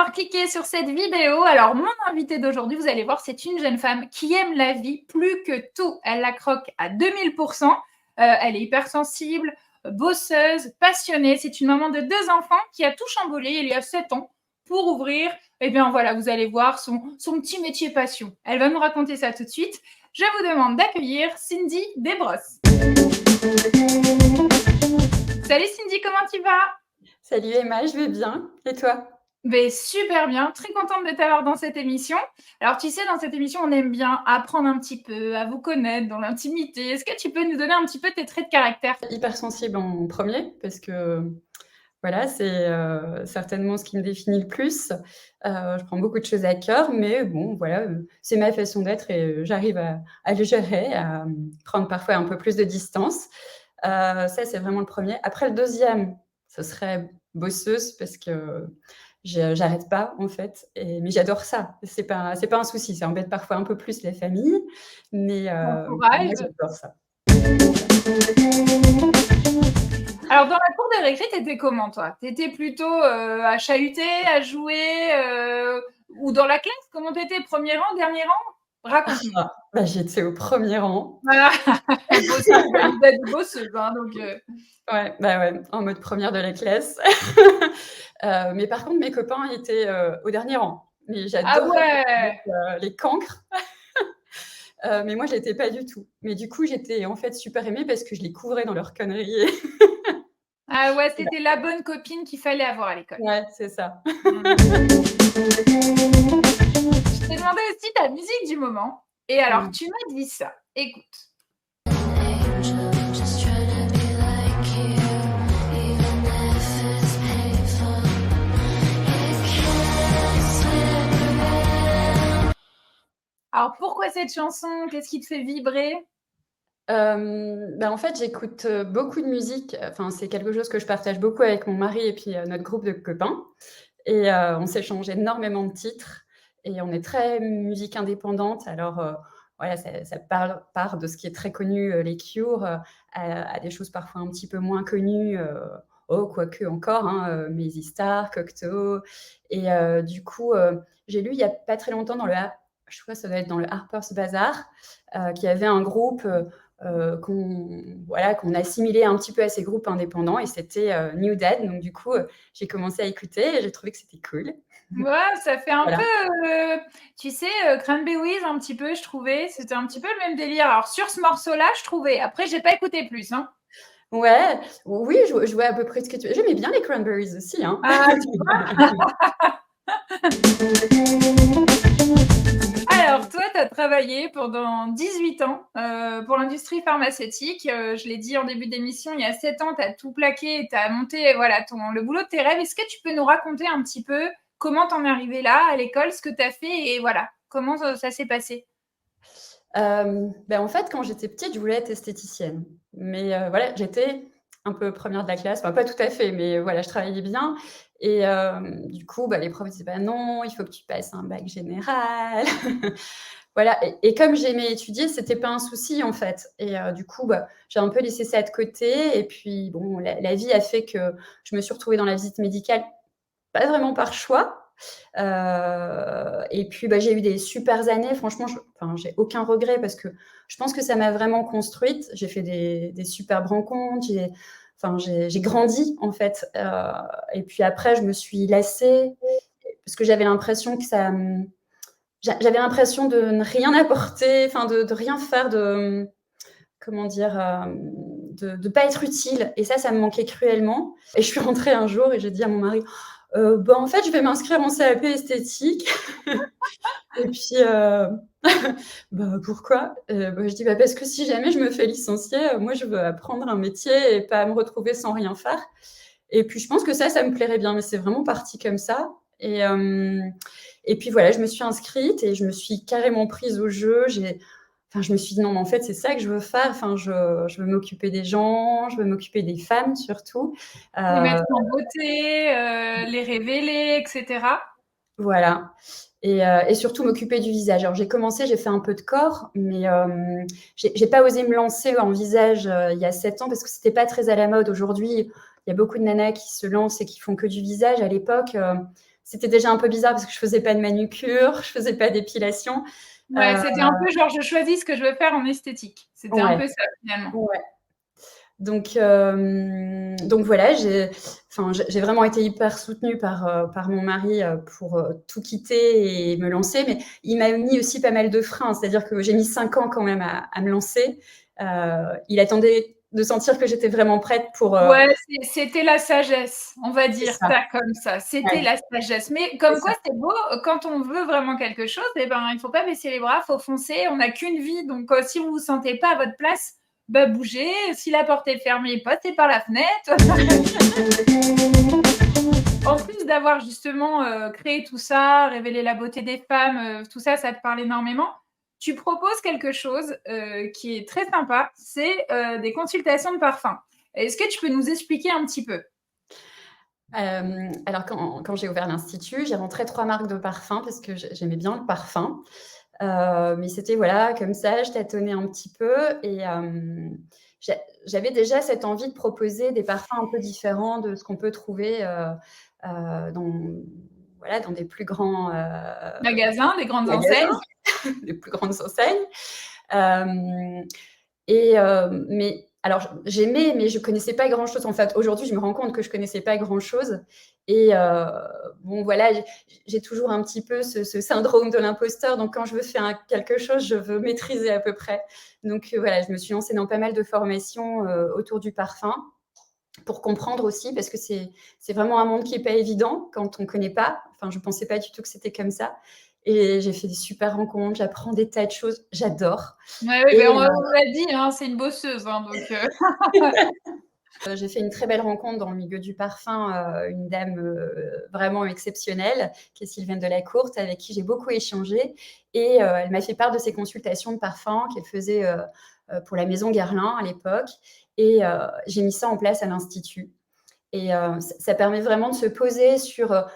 d'avoir cliqué sur cette vidéo. Alors, mon invitée d'aujourd'hui, vous allez voir, c'est une jeune femme qui aime la vie plus que tout. Elle la croque à 2000%. Elle est hypersensible, bosseuse, passionnée. C'est une maman de 2 enfants qui a tout chamboulé il y a 7 ans pour ouvrir, eh bien voilà, vous allez voir son petit métier passion. Elle va nous raconter ça tout de suite. Je vous demande d'accueillir Cindy Desbrosses. Salut Cindy, comment tu vas? Salut Emma, je vais bien. Et toi? Ben, super bien, très contente de t'avoir dans cette émission. Alors tu sais, dans cette émission, on aime bien apprendre un petit peu, à vous connaître dans l'intimité. Est-ce que tu peux nous donner un petit peu tes traits de caractère? Hypersensible en premier parce que voilà, c'est, certainement ce qui me définit le plus. Je prends beaucoup de choses à cœur, mais bon voilà, c'est ma façon d'être et j'arrive à le gérer, à, prendre parfois un peu plus de distance. Ça, c'est vraiment le premier. Après le deuxième, ce serait bosseuse parce que j'arrête pas en fait mais j'adore ça. C'est pas un souci, ça embête parfois un peu plus la famille, mais Bon moi courage. j'adore ça. Alors dans la cour de récré, t'étais comment toi? T'étais plutôt à chahuter, à jouer ou dans la classe? Comment t'étais? Premier rang, dernier rang? Raconte-nous. Ah, bah, j'étais au premier rang. Voilà, bosseuse, candidate de bosseuse, hein, donc Ouais, bah, ouais, en mode première de la classe. Mais par contre, mes copains étaient, au dernier rang. Mais ah j'adorais ouais! les cancres, mais moi, je l'étais pas du tout. Mais du coup, j'étais en fait super aimée parce que je les couvrais dans leurs conneries. Ah ouais, Voilà. c'était la bonne copine qu'il fallait avoir à l'école. Ouais, c'est ça. Mmh. Je t'ai demandé aussi ta musique du moment. Et alors, Mmh. tu m'as dit ça. Écoute. Alors, pourquoi cette chanson? Qu'est-ce qui te fait vibrer? Bah, en fait, j'écoute, beaucoup de musique. Enfin, c'est quelque chose que je partage beaucoup avec mon mari et puis, notre groupe de copains et on s'échange énormément de titres et on est très musique indépendante. Alors, voilà, ça part de ce qui est très connu, les Cure, à des choses parfois un petit peu moins connues, oh, quoique encore, hein, Maisy Star, Cocteau et du coup, j'ai lu il y a pas très longtemps je crois que ça doit être dans le Harper's Bazaar, qu'il y avait un groupe, qu'on assimilait un petit peu à ces groupes indépendants et c'était New Dad. Donc du coup, j'ai commencé à écouter et j'ai trouvé que c'était cool. Ouais, ça fait un peu, Voilà. tu sais, Cranberries un petit peu, je trouvais. C'était un petit peu le même délire. Alors sur ce morceau-là, je trouvais. Après, j'ai pas écouté plus, hein. Ouais, oui, je vois à peu près ce que tu j'aimais bien les Cranberries aussi, hein. Ah, tu vois? Alors, toi, tu as travaillé pendant 18 ans pour l'industrie pharmaceutique. Je l'ai dit en début d'émission, il y a 7 ans, tu as tout plaqué, tu as monté voilà, le boulot de tes rêves. Est-ce que tu peux nous raconter un petit peu comment tu en es arrivé là, à l'école, ce que tu as fait et voilà, comment ça s'est passé? En fait, quand j'étais petite, je voulais être esthéticienne. Mais voilà, j'étais un peu première de la classe, enfin pas tout à fait, mais voilà, je travaillais bien et du coup, les profs disaient: «Bah non, il faut que tu passes un bac général». Voilà et comme j'aimais étudier, c'était pas un souci, en fait et du coup, j'ai un peu laissé ça de côté et puis bon, la vie a fait que je me suis retrouvée dans la visite médicale, pas vraiment par choix, et puis, j'ai eu des supers années. Franchement, j'ai aucun regret parce que je pense que ça m'a vraiment construite. J'ai fait des superbes rencontres, j'ai grandi, en fait, et puis après, je me suis lassée parce que j'avais l'impression que j'avais l'impression de ne rien apporter, enfin de rien faire, comment dire? De pas être utile et ça me manquait cruellement et je suis rentrée un jour et j'ai dit à mon mari: en fait, je vais m'inscrire en CAP esthétique» et puis, «Pourquoi?» Je dis: «Parce que si jamais je me fais licencier, moi je veux apprendre un métier et pas me retrouver sans rien faire» et puis je pense que ça me plairait bien, mais c'est vraiment parti comme ça et puis voilà, je me suis inscrite et je me suis carrément prise au jeu. Je me suis dit: «Non, mais en fait, c'est ça que je veux faire. Enfin, je veux m'occuper des gens, je veux m'occuper des femmes surtout». Les Heu, mettre en beauté, les révéler, et cetera? voilà et surtout m'occuper du visage. Alors j'ai fait un peu de corps, mais j'ai pas osé me lancer en visage, il y a 7 ans parce que c'était pas très à la mode. Aujourd'hui, il y a beaucoup de nanas qui se lancent et qui font que du visage. À l'époque, c'était déjà un peu bizarre parce que je faisais pas de manucure, je faisais pas d'épilation. Ouais, c'était un peu genre, je choisis ce que je veux faire en esthétique. C'était un Ouais, peu ça, finalement. ouais. Donc voilà, j'ai vraiment été hyper soutenue par mon mari pour tout quitter et me lancer, mais il m'a mis aussi pas mal de freins, c'est-à-dire que j'ai mis 5 ans quand même à me lancer. Il attendait de sentir que j'étais vraiment prête pour... Ouais, c'était la sagesse, on va C'est dire ça, ça comme ça. C'était ouais, la sagesse. Mais c'est comme quoi, ça. c'est beau, quand on veut vraiment quelque chose, eh ben, il faut pas baisser les bras, faut foncer. On n'a qu'une vie, donc si vous vous sentez pas à votre place, bah bougez. Si la porte est fermée, passez par la fenêtre. En plus d'avoir justement créé tout ça, révélé la beauté des femmes, tout ça, ça te parle énormément. Tu proposes quelque chose qui est très sympa, c'est des consultations de parfum. Est-ce que tu peux nous expliquer un petit peu? Alors quand j'ai ouvert l'institut, j'ai rentré 3 marques de parfums parce que j'aimais bien le parfum. Mais c'était voilà, comme ça, je tâtonnais un petit peu et j'avais déjà cette envie de proposer des parfums un peu différents de ce qu'on peut trouver, dans voilà, dans des plus grands, Magasins, des grandes enseignes? magasins, des plus grandes enseignes. Hem mais alors j'aimais, mais je connaissais pas grand-chose. En fait, aujourd'hui, je me rends compte que je connaissais pas grand-chose et bon voilà, j'ai toujours un petit peu ce syndrome de l'imposteur. Donc quand je veux faire quelque chose, je veux maîtriser à peu près. Donc voilà, je me suis lancée dans pas mal de formations, autour du parfum pour comprendre aussi parce que c'est vraiment un monde qui est pas évident quand on connaît pas. Enfin, je pensais pas du tout que c'était comme ça et j'ai fait des super rencontres, j'apprends des tas de choses, j'adore Ouais, oui, et ben, on l'a dit, hein, c'est une bosseuse, hein, donc j'ai fait une très belle rencontre dans le milieu du parfum, une dame, vraiment exceptionnelle, qui est Sylviane Delacourte, avec qui j'ai beaucoup échangé et elle m'a fait part de ses consultations de parfum qu'elle faisait, pour la maison Guerlain à l'époque et j'ai mis ça en place à l'institut et ça permet vraiment de se poser sur,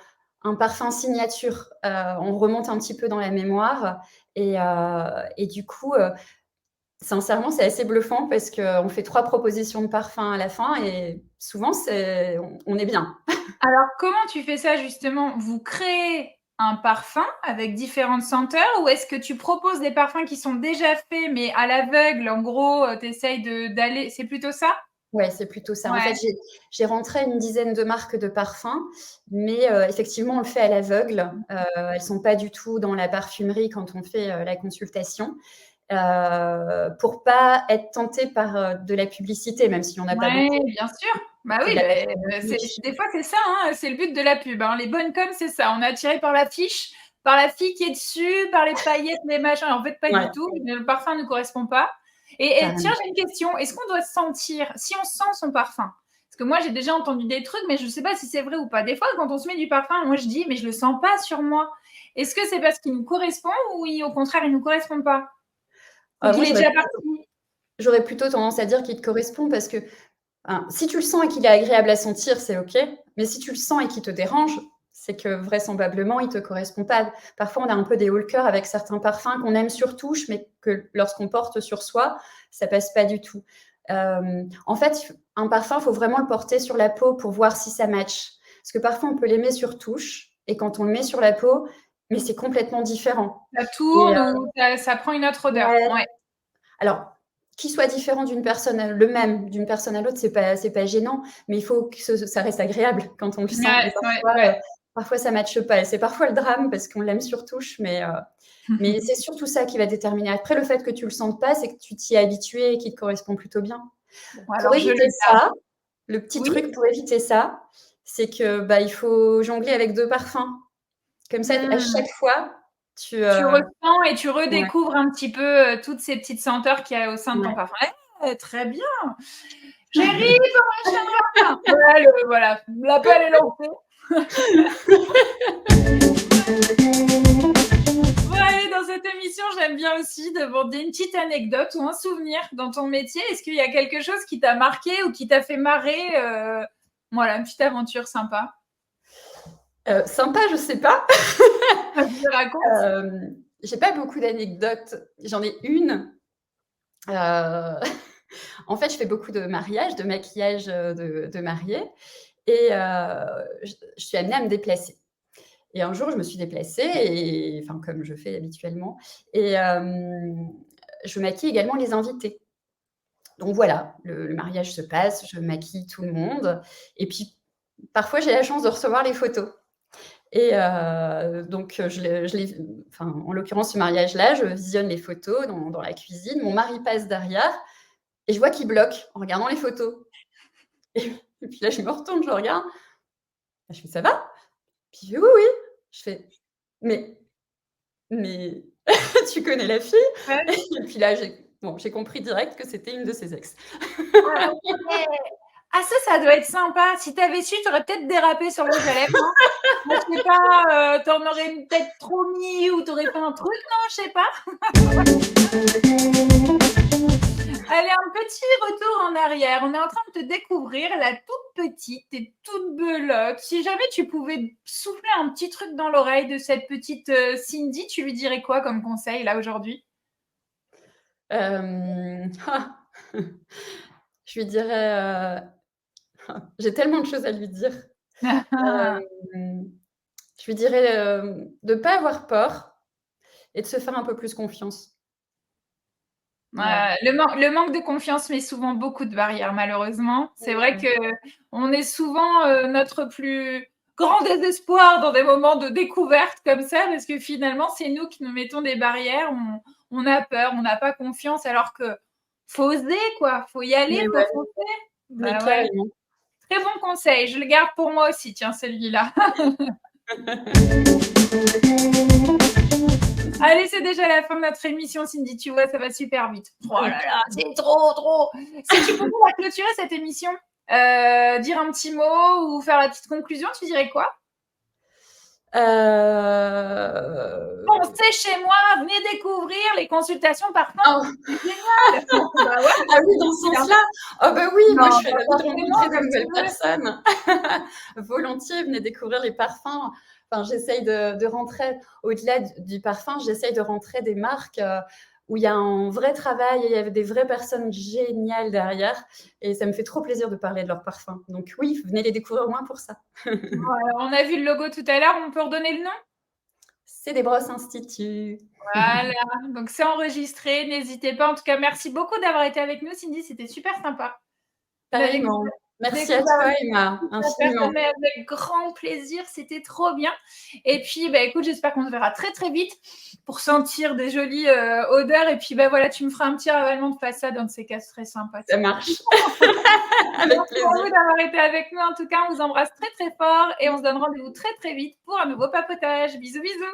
un parfum signature. On remonte un petit peu dans la mémoire et du coup, sincèrement, c'est assez bluffant parce qu'on fait 3 propositions de parfum à la fin et souvent on est bien. alors comment tu fais ça justement? Vous créez un parfum avec différentes senteurs ou est-ce que tu proposes des parfums qui sont déjà faits, mais à l'aveugle, en gros, tu essayes de d'aller c'est plutôt ça? Ouais, c'est plutôt ça. En fait, Ouais. j'ai rentré une dizaine de marques de parfums, mais effectivement, on le fait à l'aveugle. Elles sont pas du tout dans la parfumerie quand on fait, la consultation, pour pas être tenté par, de la publicité, même s'il y en a pas Ouais, beaucoup. bien sûr. Bah C'est de oui, la beh, parfumerie c'est niche. des fois, c'est ça, hein, c'est le but de la pub, hein. Les bonnes com', c'est ça. On est attiré par l'affiche, par la fille qui est dessus, par les paillettes, les machins. En fait, pas Ouais, du tout. Le parfum ne correspond pas. Et tiens, carrément. j'ai une question. Est-ce qu'on doit sentir, si on sent son parfum, parce que moi, j'ai déjà entendu des trucs, mais je ne sais pas si c'est vrai ou pas. Des fois, quand on se met du parfum, moi, je dis, mais je le sens pas sur moi. Est-ce que c'est parce qu'il nous correspond ou au contraire, il nous correspond pas? Ou qu'il Moi, est déjà parti? j'aurais plutôt tendance à dire qu'il te correspond parce que si tu le sens et qu'il est agréable à sentir, c'est OK. Mais si tu le sens et qu'il te dérange, c'est que vraisemblablement, il ne te correspond pas. Parfois, on a un peu des hauts le cœur avec certains parfums qu'on aime sur touche, mais que lorsqu'on porte sur soi, ça passe pas du tout. En fait, un parfum, il faut vraiment le porter sur la peau pour voir si ça match. Parce que parfois, on peut l'aimer sur touche, et quand on le met sur la peau, mais c'est complètement différent. Ça Et tourne ou ça prend une autre odeur? ouais, Ouais. alors, qu'il soit différent d'une personne à le même d'une personne à l'autre, c'est pas gênant, mais il faut que ça reste agréable quand on le sent Ouais, et ouais, parfois, ouais. parfois ça matche pas et c'est parfois le drame parce qu'on l'aime sur touche, mais c'est surtout ça qui va déterminer. Après le fait que tu le sentes pas, c'est que tu t'y es habitué et qu'il te correspond plutôt bien. Bon, Pour alors je le éviter garde. ça, le petit Oui? truc pour éviter ça, c'est que, bah, il faut jongler avec 2 parfums. Comme ça, à Mmh. chaque fois, tu, Tu ressens et tu ouais, redécouvres un petit peu, toutes ces petites senteurs qu'il y a au sein de ton ouais. parfum. Eh, très bien! Chérie, ton machin là! Ouais, voilà, l'appel est lancé. Bon allez, dans cette émission, j'aime bien aussi demander une petite anecdote ou un souvenir dans ton métier. Est-ce qu'il y a quelque chose qui t'a marqué ou qui t'a fait marrer, voilà, une petite aventure sympa? Sympa, je sais pas. Vas-y, raconte. J'ai pas beaucoup d'anecdotes. J'en ai une. Heu, en fait, je fais beaucoup de mariages, de maquillage, de mariés et je suis amenée à me déplacer Et un jour, je me suis déplacée et enfin, comme je fais habituellement et je maquille également les invités. Donc voilà, le mariage se passe, je maquille tout le monde et puis parfois j'ai la chance de recevoir les photos et donc enfin, en l'occurrence, ce mariage-là, je visionne les photos dans la cuisine. Mon mari passe derrière et je vois qu'il bloque en regardant les photos et puis là, je me retourne, je le regarde, je fais: «Ça va?» Puis il fait: «Oui, oui». Je fais: «Mais tu connais la fille?» Ouais. Et puis là, j'ai compris direct que c'était une de ses ex. Ah ouais! Ah ça doit être sympa. Si tu avais su, tu aurais peut-être dérapé sur le rouge à lèvres, non? Moi, je sais pas, tu en aurais peut-être trop mis ou tu aurais fait un truc, non? Je sais pas. Allez, un petit retour en arrière. On est en train de te découvrir, la toute petite et toute belote. Si jamais tu pouvais souffler un petit truc dans l'oreille de cette petite, Cindy, tu lui dirais quoi comme conseil, là, aujourd'hui? Ah! Je lui dirais, j'ai tellement de choses à lui dire. Hem, je lui dirais, de pas avoir peur et de se faire un peu plus confiance. Voilà. Le manque de confiance met souvent beaucoup de barrières, malheureusement. C'est vrai Mmh. qu'on est souvent, notre plus grand désespoir dans des moments de découverte comme ça, parce que finalement, c'est nous qui nous mettons des barrières. On a peur, on n'a pas confiance, alors que faut oser, quoi. Faut y aller, Mais faut ouais, foncer. mais Bah ouais, carrément. très bon conseil. Je le garde pour moi aussi, tiens, celui-là. Allez, c'est déjà la fin de notre émission, Cindy. Tu vois, ça va super vite. Oh là là, c'est trop, trop. Si tu pouvais la clôturer cette émission, dire un petit mot ou faire la petite conclusion, tu dirais quoi? Heu, Foncez chez moi, venez découvrir les consultations parfum, oh, c'est génial. Bah ouais, ah oui, dans ce c'est un sens-là? Oh bah oui, moi je non, suis pas ravie de forcément, rencontrer de comme tu nouvelles veux. personnes. Volontiers, venez découvrir les parfums. Enfin, j'essaye de rentrer au-delà du parfum, j'essaye de rentrer des marques, où il y a un vrai travail et il y a des vraies personnes géniales derrière et ça me fait trop plaisir de parler de leurs parfums. Donc oui, venez les découvrir au moins pour ça. Voilà, on a vu le logo tout à l'heure, on peut redonner le nom? C'est des brosses institut. Voilà, donc c'est enregistré, n'hésitez pas. En tout cas, merci beaucoup d'avoir été avec nous, Cindy, c'était super sympa. On a Pareillement. Merci à découvert toi Emma, la infiniment. personne, mais avec grand plaisir, c'était trop bien. Et puis, bah, écoute, j'espère qu'on se verra très très vite pour sentir des jolies odeurs. Et puis, bah, voilà, tu me feras un petit ravalement de façade, un de ces cas, ce serait Ça sympathique. marche. Avec Merci à plaisir. vous d'avoir été avec nous. En tout cas, on vous embrasse très très fort et on se donne rendez-vous très très vite pour un nouveau papotage. Bisous, bisous.